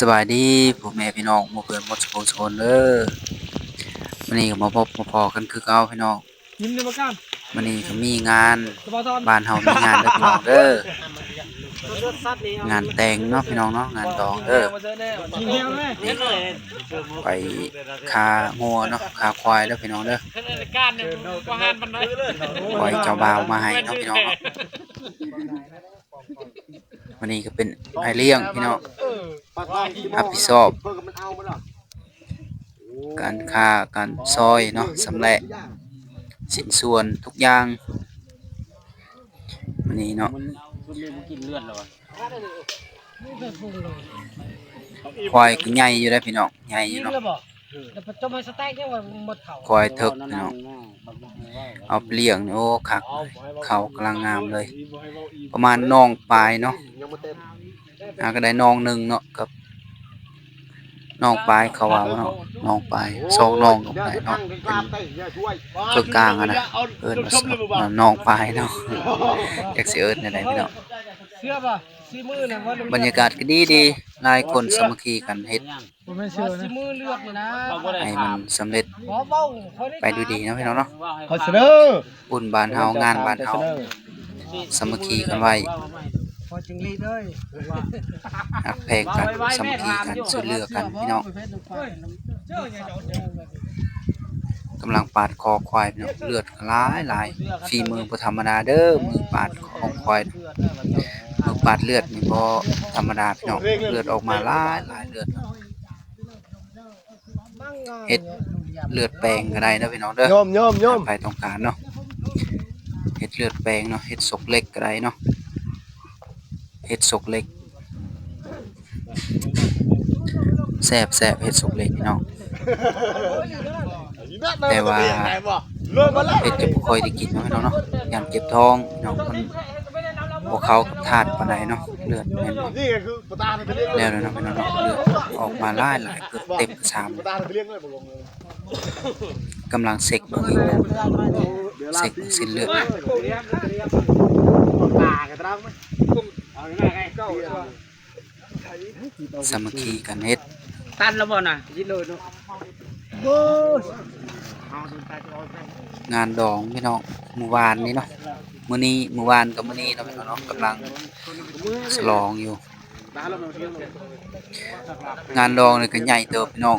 สบายดีพ่อแม่พี่น้องหมู่เพื่อนหมดทุกคนเด้อมื้อนี้ก็มาพบมาพอกันคือเก่าพี่น้องยิ้มเลยมากัน มื้อนี้ก็มีงานสบายทอนบ้านเฮามีงานเด้อพี่น้องเด้องานแต่งเนาะพี่น้องเนาะงานดองเด้อกินเฮียไหม ไปคางัวเนาะคาควายเด้อพี่น้องเด้อปล่อยเจ้าบ่าวมาให้เนาะพี่น้องเนาะวันนี้ก็เป็นไอเลี้ยงพี่น้องรับผิดชอบการค่าการซอยเนาะสำแหละสินส่วนทุกอย่างวันนี้เนาะควายก็ใหญ่อยู่ได้อพี่น้องใหญ่อยู่เนาะควายเถิกพี่น้องเอาไปเลี้ยงนี่โอ้คักเขากำลังงามเลยประมาณน้องปลายเนาะก็ได้น้องหนึ่งเนาะกับน้องปลายเขาว่าเนาะน้องปลายสองน้องก็ได้เนาะเป็นเครื่องกลางอะนะเอิ้นว่าน้องปลายเนาะอยากสิเอิ้นได้พี่น้องบรรยากาศก็ดีหลายคนสามัคคีกันเฮ็ดให้มันสำเร็จไปด้วยดีเนาะพี่น้องเนาะขอเสนอบุญบ้านเฮางานบ้านเฮาสามัคคีกันไว้รักแพงกันสามัคคีกันช่วยเหลือกันพี่น้องกำลังปาดคอควายพี่น้องเลือดหลายฝีมือบ่ธรรมดาเด้อมือปาดของควายมือปาดเลือดนี่บ่ธรรมดาพี่น้องเลือดออกมาหลายเลือดเฮ็ดเลือดแปลงก็ได้นะพี่น้องเด้อโยมไปต้องการเนาะเฮ็ดเลือดแปลงเนาะเฮ็ดศกเล็กก็ได้เนาะเฮ็ดศกเล็กแซ่บเฮ็ดศกเล็กพี่น้องแต่ว่าเฮ็ดจะบ่ค่อยได้กินเนาะพี่น้องเนาะยามเจ็บท้องพี่น้องมันบ่เข้ากับธาตุปานใดเนาะเลือดแม่นแล้วเนาะพี่น้องเนาะเลือดออกมาหลายเกือบเต็มชามกำลังเซ็กเบิ่งอีกเซ็กสิ้นเลือดสามัคคีกันเฮ็ดตันแล้วบ่น่ะยินเลยเนาะงานดองพี่น้องเมื่อวานนี้เนาะเมื่อวานกับมื้อนี้เนาะพี่น้องเนาะกำลังฉลองอยู่งานดองนี่ก็ใหญ่เติบพี่น้อง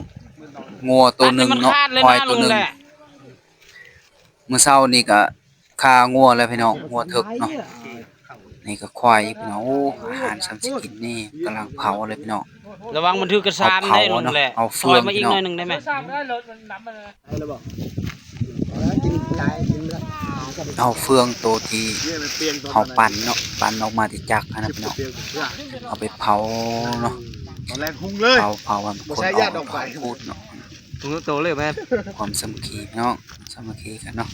งัวตัวหนึ่งเนาะควายตัวหนึ่งมื้อเช้านี่ก็ฆ่างัวแล้วพี่น้องงัวเถิกเนาะนี่ก็ควายพี่น้องโอ้อาหารสำสิกินนี่กำลังเผาเลยพี่น้องระวังมันถือกระซานได้ลงแหละเอาเฟืองมาอีกหน่อยนึงได้มั้ยเอาเฟืองตัวที่เฮาปั่นเนาะปั่นออกมาที่จักรนะพี่น้องเอาไปเผาเนาะเผามันคนออกพูดเนาะตรงโตเลยแม่ความสามัคคีเนาะสามัคคีกันเนาะ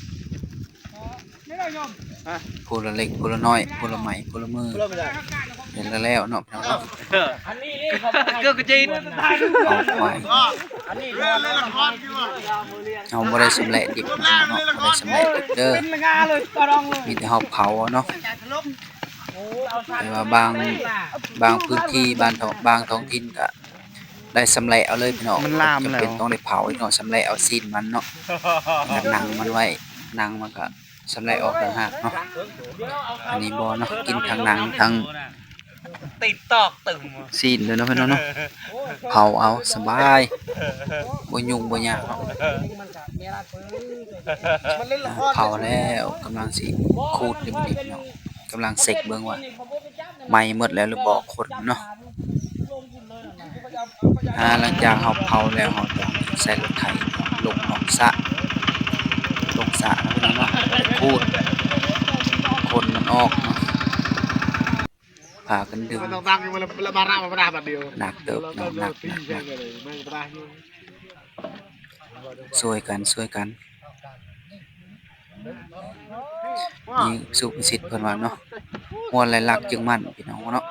ผู้ละเล็กผู้ละน้อยผู้ละไม้ผู้ละมือเห็นแล้วเนาะพี่น้องเนาะอันนี้ก็กระจีนเอาควายเอาบ่ได้สำเร็จดิบเนาะบ่ได้สำเร็จดิบเด้อมีแต่เฮาเผาเนาะแต่ว่าบางพื้นที่บางท้องถิ่นก็ได้สำเร็จเอาเลยพี่น้องมันลามแล้วเป็นต้องได้เผาอีกเนาะสำเร็จเอาซีนมันเนาะหนังมันไว้หนังมันก็สำเร็จออกต่างหากเนาะอันนี้บ่เนาะกินทั้งหนังทั้งติดตอกตึงซีนเลยเนาะพี่น้องเนาะเผาเอาสบายบ่ยุ่งบ่ยากเนาะเผาแล้วกำลังสิขูดดิบๆเนาะกำลังเสกเบิ่งว่าไหม้หมดแล้วหรือบ่คนเนาะหลังจากเฮาเผาแล้วเฮาต้องใส่รถไถลงสระนะพี่น้องเนาะขูดคนมันออกเนาะพากันดึงหนักเติบเนาะหนักช่วยกันนี่สุภสิทธิ์เพิ่นว่าเนาะหัวไหลลักจึงมั่นพี่น้องเนาะ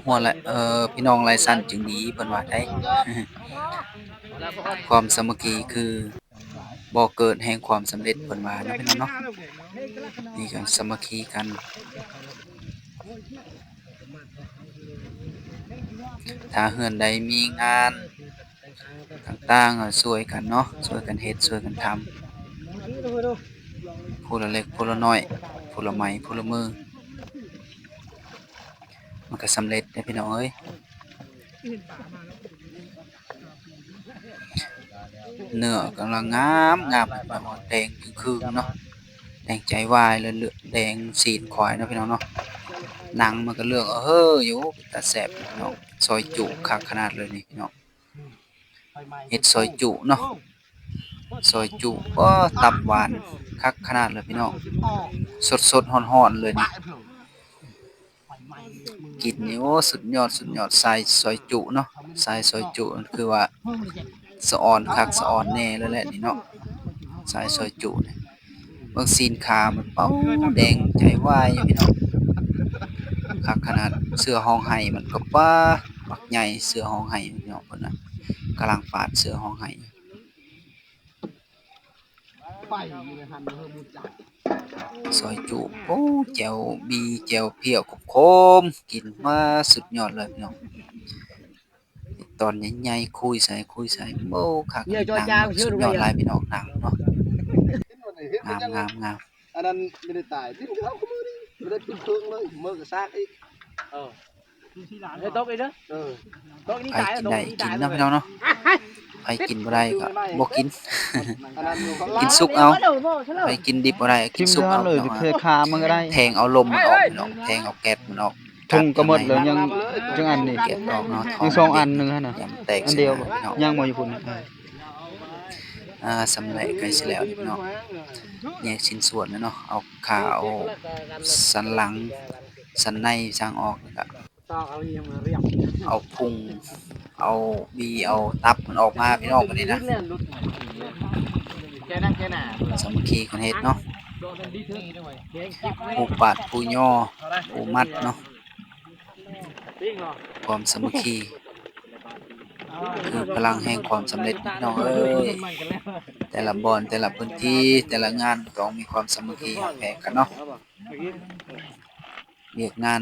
หัวไหลพี่น้องไหลสั้นจึงดีเพิ่นว่าได้ ความสามัคคีคือบ่เกิดแห่งความสำเร็จเพิ่นว่าเนาะพี่น้องเนาะนี่ก็สามัคคีกัน ถ้าเฮือนใดมีงานต่างๆก็ช่วยกันเนาะช่วยกันเฮ็ดช่วยกันทำผู้ละเล็กผู้ละน้อยผู้ละไม้ผู้ละมือมันก็สำเร็จเด้อพี่น้องเอ้ยเนื้อกำลังงามงามแบบว่าแดงคือๆเนาะแดงใจวายเลยเลือดแดงสีนขวายเนาะพี่น้องเนาะหนังมันก็เลือกเฮ้ออยู่ตาแซ่บพี่น้องซอยจุคักขนาดเลยนี่พี่น้องเฮ็ดซอยจุเนาะซอยจุก็ตับหวานคักขนาดเลยพี่น้องสดๆร้อนๆเลยนี่กินนี่โอ้สุดยอดใส่ซอยจุเนาะใส่ซอยจุคือว่าสะออนคักสะออนแน่เลยแหละนี่เนาะใส่ซอยจุนี่เบิ่งซีนขามันเป้าแดงใจวายอยู่พี่น้องคักขนาดเสื้อห้องไห้มันก็ป้าบักใหญ่เสื้อห้องไห้พี่น้องเพิ่นน่ะกำลังปาดเสื้อห้องไห้ซอยจุโอ้แจ่วบีแจ่วเปรี้ยวขมๆกินมาสุดยอดเลยพี่น้องตอนใหญ่ๆคุยใส่โอ้คักหนังสุดยอดหลายพี่น้องหนังเนาะงามอันนั้นไม่ได้ตายที่เขาก็มือนี่ไม่ได้กินเครื่องเลยมือกับซากอีก เฮ้ยตกอีกเด้อ เออ ตกนี่ ใคร ตาย กินได้กินเนาะพี่น้องเนาะใครกินบ่ได้ก็บ่กิน อันนั้นอยู่ข้าง กินสุกเอาใครกินดิบบ่ได้กินสุกเอา เลย พี่น้อง เคยคามันก็ได้ แทงเอาลมมันออกพี่น้องแทงเอาแก๊สมันออก ทุงก็หมดเลยยังจังอันนี่ แก๊สออกเนาะ ยังสองอันหนึงหั่นน่ะ อย่ามันแตก อันเดียว พี่น้อง ยังบ่อยู่พุ่น สำเร็จใกล้สิแล้วนี่พี่น้องแยกชิ้นส่วนแล้วเนาะเอาขาเอาสันหลังสันในสร้างออกแล้วก็ ตอกเอาเยี่ยมมาเรียบ เอาพุงเอาบีเอาตับมันออกมาพี่น้องบัดนี้นะ แกนั่งแกหน้า สามัคคีกันเฮ็ดเนาะผู้ปาดผู้ย่อผู้มัดเนาะ ปิ้งเหรอ ความสามัคคีคือพลังแห่งความสำเร็จพี่น้องเอ้ยแต่ละบอนแต่ละพื้นที่แต่ละงานต้องมีความสามัคคีหักแพงกันเนาะเรียกงาน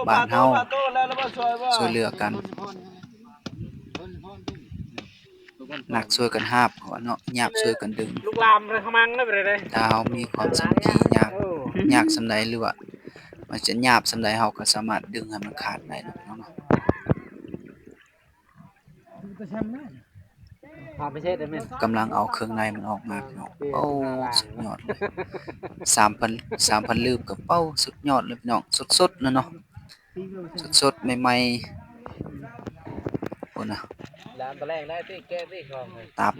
บ้านเฮาช่วยเหลือกันหนักช่วยกันหาบก่อนเนาะหยาบช่วยกันดึง ลูกลามเลยขมังได้ไปเลย ถ้าเฮามีความสามัคคียากส่ำใดหรือว่ามันจะหยาบส่ำใดเฮาก็สามารถดึงให้มันขาดได้เนาะพี่น้องเนาะ พาไปเช็ดได้ไหม กำลังเอาเครื่องในมันออกมาพี่น้องโอ้สุดยอดเลย 3,000 ลืบกับเป้าสุดยอดเลยพี่น้องสดๆนะเนาะสดๆใหม่ๆโอ้นะ ลามตะแรงได้ที่แก้ที่ของเลย ตับ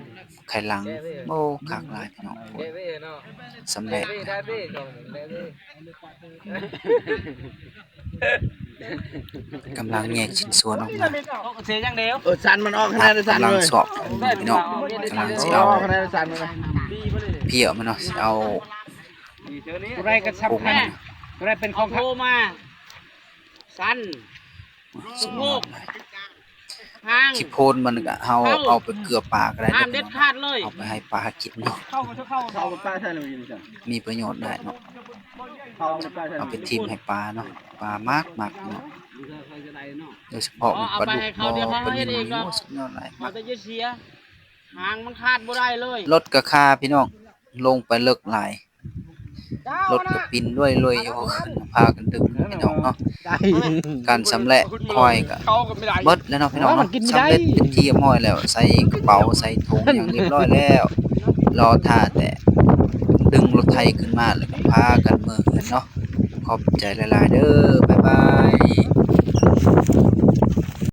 ไข่หลังโอ้คักหลายพี่น้อง แก้ที่เนาะ สำเร็จ ได้ที่ของได้ที่ กำลังแยกชิ้นส่วนออกมา เสียอย่างเดียว สันมันออกขนาดสัน กำลัง เลย สอบพี่น้องกำลังสิเอา ขนาดสันเลย เพี้ยมันเนาะสิเอา ไรก็สำคัญไรเป็นของโทมาสั้น สุดยอดเลย ห้าง ขี้โพนมันก็เฮาเอาไปเกลือปลาก็ได้ ห้า เด้ ม อ เด็ พี่น้องดขาดเลย เอาไปให้ปลากินเนาะ เข้าเข้าไปป้าท่านเลยจ้ะ มีประโยชน์ได้เนาะ เข้าไปป้าท่าน เอาไปทิ่มให้ปลาเนาะปลามากเนาะโดยเฉพาะมันปลาดุกบ่ปลานิลโอ้สุดยอดหลาย เอาแต่เสียหางมันขาดบ่ได้เลย รถก็คาพี่น้องลงไปเลิกหลายรถก็ปินด้วยเลยอยู่พากันดึงพี่น้องเนาะการสำเร็จคอยก็เบิดแล้วเนาะพี่น้องเนาะสำเร็จเป็นที่เรียบร้อยแล้วใส่กระเป๋าใส่ถุงอย่างเรียบร้อยแล้วรอท่าแต่ดึงรถไถขึ้นมาแล้วก็พากันมือกันเนาะขอบใจหลายๆเด้อบ๊ายบาย